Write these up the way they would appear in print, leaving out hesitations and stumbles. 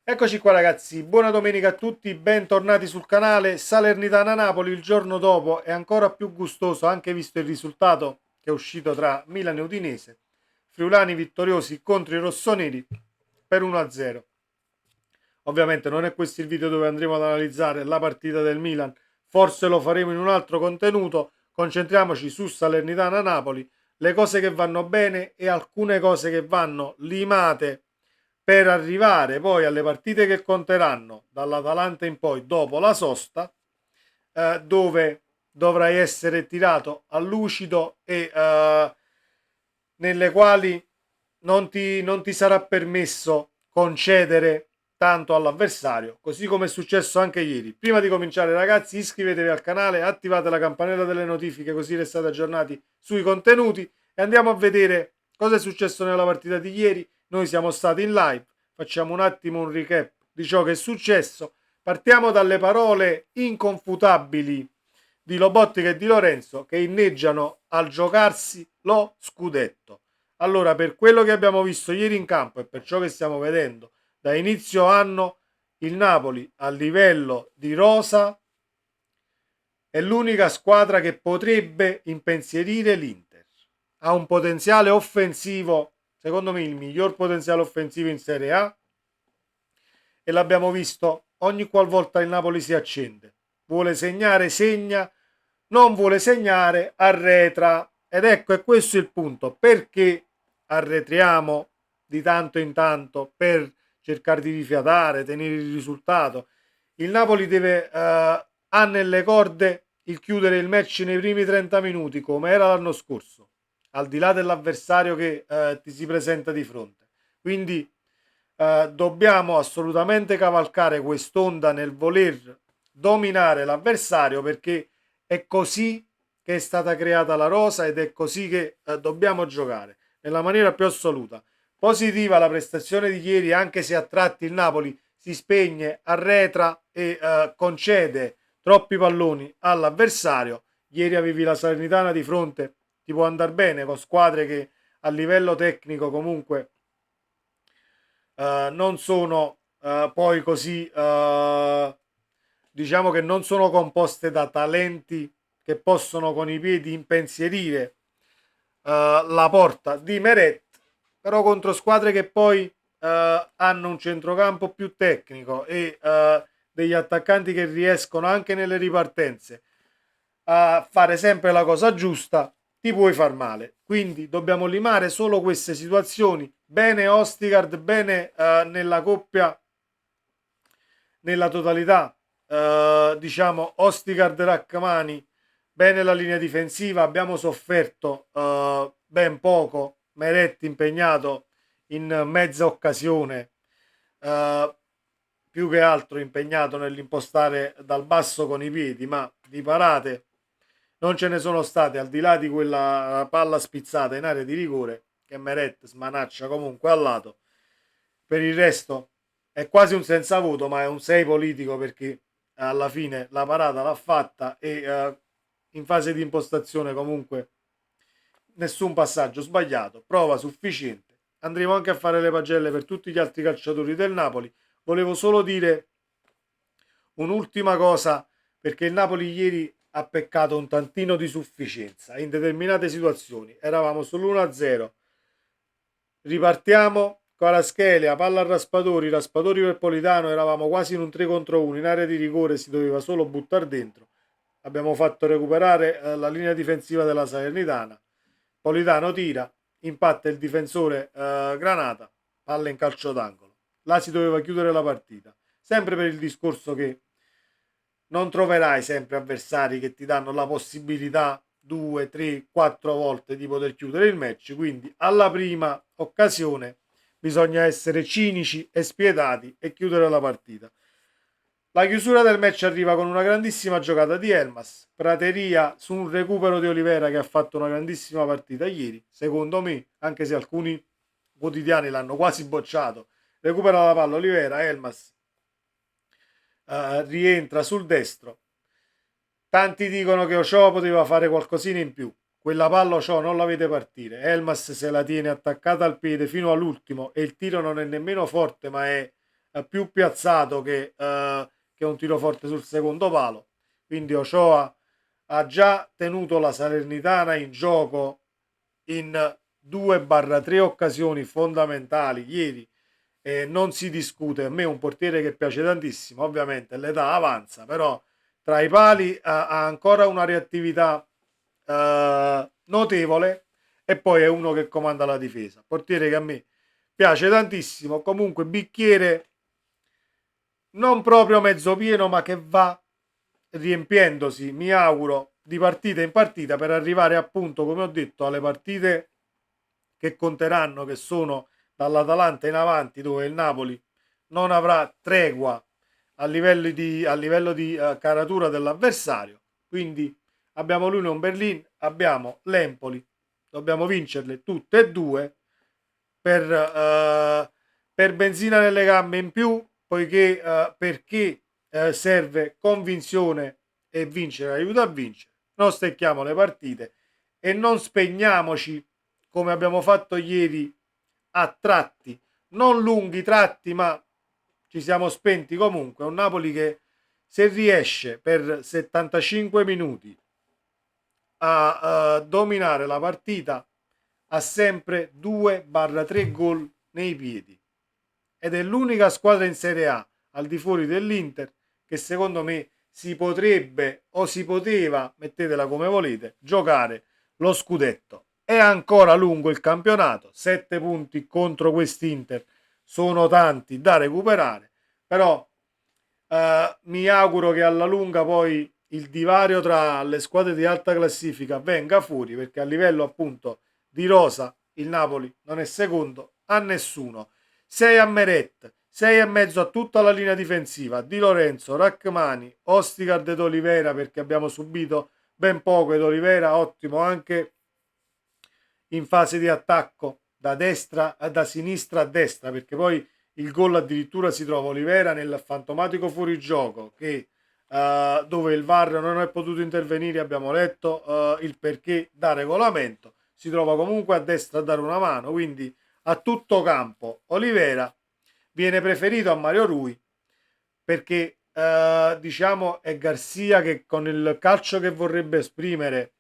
Eccoci qua ragazzi, buona domenica a tutti, bentornati sul canale. Salernitana-Napoli il giorno dopo è ancora più gustoso, anche visto il risultato che è uscito tra Milan e Udinese. Friulani vittoriosi contro i rossoneri per 1-0. Ovviamente non è questo il video dove andremo ad analizzare la partita del Milan, forse lo faremo in un altro contenuto. Concentriamoci su Salernitana-Napoli, le cose che vanno bene e alcune cose che vanno limate per arrivare poi alle partite che conteranno dall'Atalanta in poi dopo la sosta, dove dovrai essere tirato a lucido e nelle quali non ti sarà permesso concedere tanto all'avversario, così come è successo anche ieri. Prima di cominciare ragazzi, iscrivetevi al canale, attivate la campanella delle notifiche così restate aggiornati sui contenuti e andiamo a vedere cosa è successo nella partita di ieri. Noi siamo stati in live, facciamo un attimo un recap di ciò che è successo. Partiamo dalle parole inconfutabili di Lobotka e di Lorenzo che inneggiano al giocarsi lo scudetto. Allora, per quello che abbiamo visto ieri in campo e per ciò che stiamo vedendo da inizio anno, il Napoli a livello di rosa è l'unica squadra che potrebbe impensierire l'Inter. Ha un potenziale offensivo, secondo me il miglior potenziale offensivo in Serie A, e l'abbiamo visto ogni qualvolta il Napoli si accende. Vuole segnare, segna, non vuole segnare, arretra. Ed ecco, è questo il punto. Perché arretriamo di tanto in tanto per cercare di rifiatare, tenere il risultato? Il Napoli ha nelle corde il chiudere il match nei primi 30 minuti, come era l'anno scorso, al di là dell'avversario che ti si presenta di fronte. Quindi dobbiamo assolutamente cavalcare quest'onda nel voler dominare l'avversario, perché è così che è stata creata la rosa ed è così che dobbiamo giocare nella maniera più assoluta. Positiva la prestazione di ieri, anche se a tratti il Napoli si spegne, arretra e concede troppi palloni all'avversario. Ieri avevi la Salernitana di fronte, ti può andare bene con squadre che a livello tecnico comunque non sono poi così, diciamo che non sono composte da talenti che possono con i piedi impensierire la porta di Meret, però contro squadre che poi hanno un centrocampo più tecnico e degli attaccanti che riescono anche nelle ripartenze a fare sempre la cosa giusta, ti puoi far male. Quindi dobbiamo limare solo queste situazioni. Bene Ostigard, bene nella coppia, nella totalità, diciamo Ostigard-Rachmani, bene la linea difensiva. Abbiamo sofferto ben poco, Meretti impegnato in mezza occasione, eh, più che altro impegnato nell'impostare dal basso con i piedi, ma di parate non ce ne sono state, al di là di quella palla spizzata in area di rigore che Meret smanaccia comunque al lato. Per il resto è quasi un senza voto, ma è un 6 politico, perché alla fine la parata l'ha fatta e in fase di impostazione comunque nessun passaggio sbagliato, prova sufficiente. Andremo anche a fare le pagelle per tutti gli altri calciatori del Napoli. Volevo solo dire un'ultima cosa, perché il Napoli ieri ha peccato un tantino di sufficienza in determinate situazioni. Eravamo sull'1-0. Ripartiamo. Kvaratskhelia, palla a Raspadori, Raspadori per Politano, eravamo quasi in un 3 contro 1, in area di rigore si doveva solo buttare dentro. Abbiamo fatto recuperare la linea difensiva della Salernitana. Politano tira, impatta il difensore Granata, palla in calcio d'angolo. Là si doveva chiudere la partita. Sempre per il discorso che non troverai sempre avversari che ti danno la possibilità 2, 3, 4 volte di poter chiudere il match, quindi alla prima occasione bisogna essere cinici e spietati e chiudere la partita. La chiusura del match arriva con una grandissima giocata di Elmas, prateria su un recupero di Olivera che ha fatto una grandissima partita ieri, secondo me, anche se alcuni quotidiani l'hanno quasi bocciato. Recupera la palla Olivera, Elmas rientra sul destro. Tanti dicono che Ochoa poteva fare qualcosina in più. Quella palla Ochoa non la vede partire. Elmas se la tiene attaccata al piede fino all'ultimo e il tiro non è nemmeno forte, ma è più piazzato che un tiro forte sul secondo palo. Quindi Ochoa ha già tenuto la Salernitana in gioco in 2-3 occasioni fondamentali ieri, non si discute. A me è un portiere che piace tantissimo, ovviamente l'età avanza, però tra i pali ha ancora una reattività notevole, e poi è uno che comanda la difesa, portiere che a me piace tantissimo. Comunque bicchiere non proprio mezzo pieno, ma che va riempiendosi, mi auguro, di partita in partita, per arrivare appunto, come ho detto, alle partite che conteranno, che sono dall'Atalanta in avanti, dove il Napoli non avrà tregua a livello di caratura dell'avversario. Quindi abbiamo l'Union Berlin, abbiamo l'Empoli, dobbiamo vincerle tutte e due per benzina nelle gambe in più, poiché perché serve convinzione, e vincere aiuta a vincere. Non stecchiamo le partite e non spegniamoci come abbiamo fatto ieri a tratti, non lunghi tratti, ma ci siamo spenti comunque. Un Napoli che, se riesce per 75 minuti a dominare la partita, ha sempre 2-3 gol nei piedi, ed è l'unica squadra in Serie A al di fuori dell'Inter che secondo me si potrebbe, o si poteva, mettetela come volete, giocare lo scudetto. È ancora lungo il campionato, 7 punti contro quest'Inter sono tanti da recuperare, però mi auguro che alla lunga poi il divario tra le squadre di alta classifica venga fuori, perché a livello appunto di rosa il Napoli non è secondo a nessuno. 6 a Meret, 6 e mezzo a tutta la linea difensiva, Di Lorenzo, Rachmani, Ostigard ed Olivera, perché abbiamo subito ben poco, ed Olivera ottimo anche in fase di attacco da sinistra a destra, perché poi il gol addirittura si trova Olivera nel fantomatico fuorigioco dove il VAR non è potuto intervenire. Abbiamo letto il perché da regolamento, si trova comunque a destra a dare una mano, quindi a tutto campo Olivera viene preferito a Mario Rui, perché diciamo è Garcia che con il calcio che vorrebbe esprimere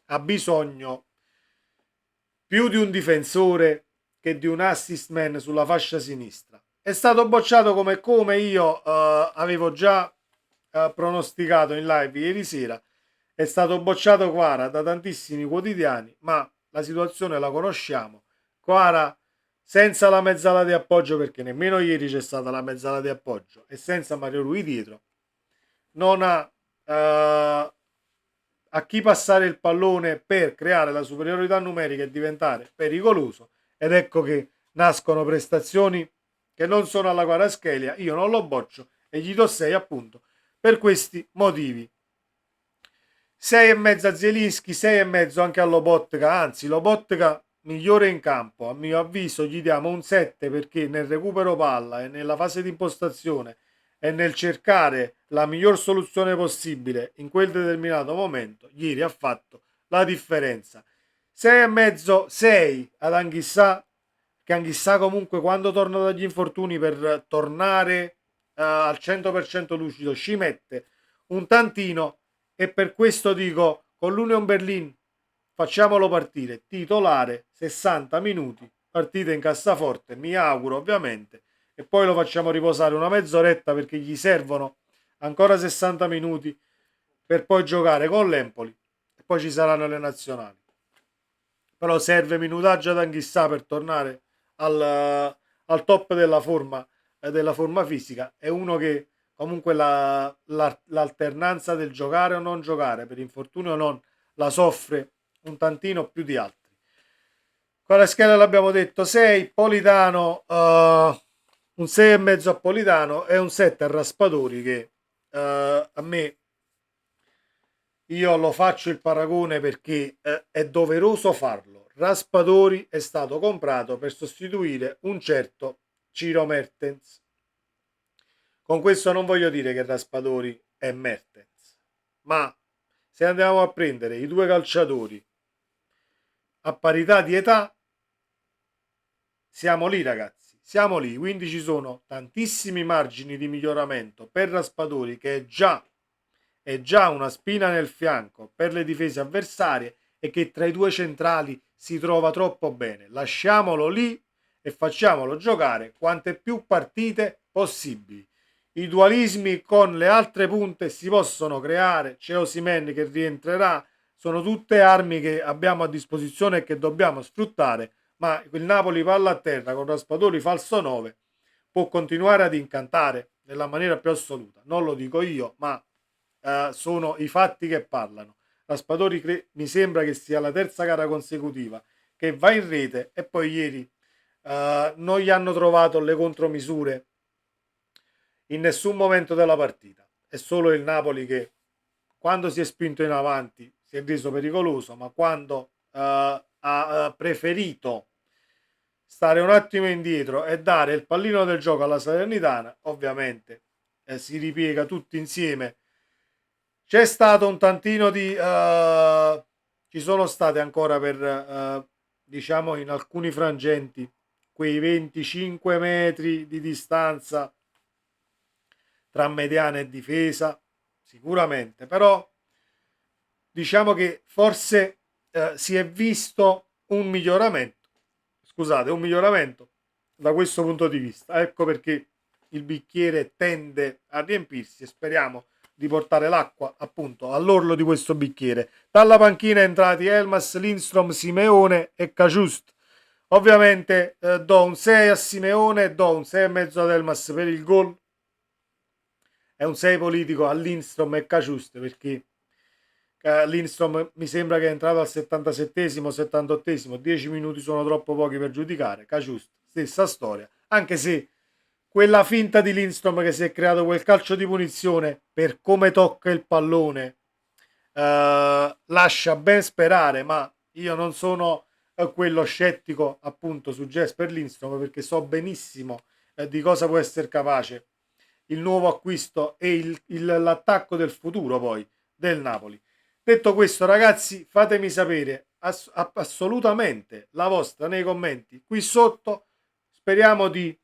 ha bisogno più di un difensore che di un assist man sulla fascia sinistra. È stato bocciato come io avevo già pronosticato in live ieri sera. È stato bocciato Quara da tantissimi quotidiani, ma la situazione la conosciamo. Quara senza la mezzala di appoggio, perché nemmeno ieri c'è stata la mezzala di appoggio, e senza Mario Rui dietro, non ha a chi passare il pallone per creare la superiorità numerica e diventare pericoloso, ed ecco che nascono prestazioni che non sono alla Kvaratskhelia. Io non lo boccio e gli do 6 appunto per questi motivi. 6 e mezzo a Zielinski, 6 e mezzo anche a Lobotka, anzi Lobotka migliore in campo, a mio avviso gli diamo un 7, perché nel recupero palla e nella fase di impostazione e nel cercare la miglior soluzione possibile in quel determinato momento, ieri ha fatto la differenza. 6 e mezzo, 6 ad Anghissà, che Anghissà comunque quando torna dagli infortuni, per tornare al 100% lucido, ci mette un tantino, e per questo dico, con l'Union Berlin facciamolo partire titolare 60 minuti, partita in cassaforte, mi auguro ovviamente, e poi lo facciamo riposare una mezz'oretta, perché gli servono ancora 60 minuti per poi giocare con l'Empoli, e poi ci saranno le nazionali. Però serve minutaggio ad Anghissà per tornare al top della forma fisica. È uno che comunque l'alternanza del giocare o non giocare, per infortunio o non, la soffre un tantino più di altri. Con la scheda l'abbiamo detto 6, Politano, un 6 e mezzo a Politano e un 7 a Raspadori, che a me, io lo faccio il paragone perché è doveroso farlo. Raspadori è stato comprato per sostituire un certo Ciro Mertens. Con questo non voglio dire che Raspadori è Mertens, ma se andiamo a prendere i due calciatori a parità di età, siamo lì ragazzi, siamo lì, quindi ci sono tantissimi margini di miglioramento per Raspadori, che è già una spina nel fianco per le difese avversarie e che tra i due centrali si trova troppo bene. Lasciamolo lì e facciamolo giocare quante più partite possibili. I dualismi con le altre punte si possono creare, c'è Osimhen che rientrerà, sono tutte armi che abbiamo a disposizione e che dobbiamo sfruttare, ma il Napoli palla a terra con Raspadori falso 9 può continuare ad incantare nella maniera più assoluta. Non lo dico io, ma sono i fatti che parlano. Raspadori mi sembra che sia la terza gara consecutiva che va in rete e poi ieri non gli hanno trovato le contromisure in nessun momento della partita. È solo il Napoli che quando si è spinto in avanti si è reso pericoloso, ma quando ha preferito stare un attimo indietro e dare il pallino del gioco alla Salernitana, ovviamente si ripiega tutti insieme. C'è stato un tantino di ci sono state ancora per diciamo in alcuni frangenti quei 25 metri di distanza tra mediana e difesa, sicuramente, però diciamo che forse si è visto un miglioramento, scusate, un miglioramento da questo punto di vista. Ecco perché il bicchiere tende a riempirsi e speriamo di portare l'acqua appunto all'orlo di questo bicchiere. Dalla panchina entrati Elmas, Lindstrom, Simeone e Caciust. Ovviamente do un 6 a Simeone, do un 6,5 ad Elmas per il gol. È un 6 politico a Lindstrom e Caciust perché Lindstrom mi sembra che è entrato al 77esimo, 78esimo, 10 minuti sono troppo pochi per giudicare. Caciust, stessa storia, anche se quella finta di Lindstrom che si è creato quel calcio di punizione per come tocca il pallone lascia ben sperare, ma io non sono quello scettico appunto su Jesper Lindstrom perché so benissimo di cosa può essere capace il nuovo acquisto e l'attacco del futuro poi del Napoli. Detto questo, ragazzi, fatemi sapere assolutamente la vostra nei commenti qui sotto. Speriamo di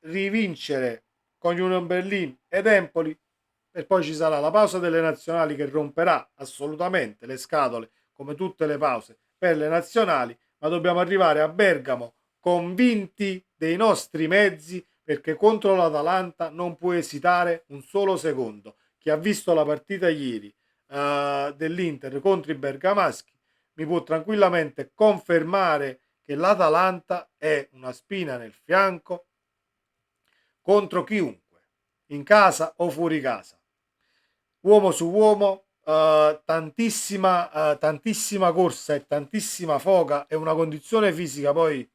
rivincere con Union Berlin ed Empoli e poi ci sarà la pausa delle nazionali che romperà assolutamente le scatole come tutte le pause per le nazionali, ma dobbiamo arrivare a Bergamo convinti dei nostri mezzi perché contro l'Atalanta non può esitare un solo secondo. Chi ha visto la partita ieri dell'Inter contro i bergamaschi mi può tranquillamente confermare che l'Atalanta è una spina nel fianco contro chiunque, in casa o fuori casa. Uomo su uomo, tantissima corsa e tantissima foga e una condizione fisica poi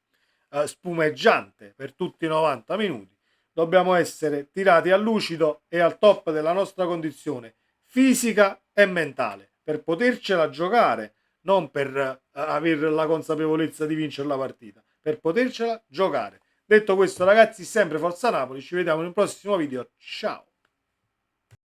spumeggiante per tutti i 90 minuti. Dobbiamo essere tirati a lucido e al top della nostra condizione fisica e mentale per potercela giocare, non per avere la consapevolezza di vincere la partita, per potercela giocare. Detto questo, ragazzi, sempre Forza Napoli, ci vediamo in un prossimo video. Ciao!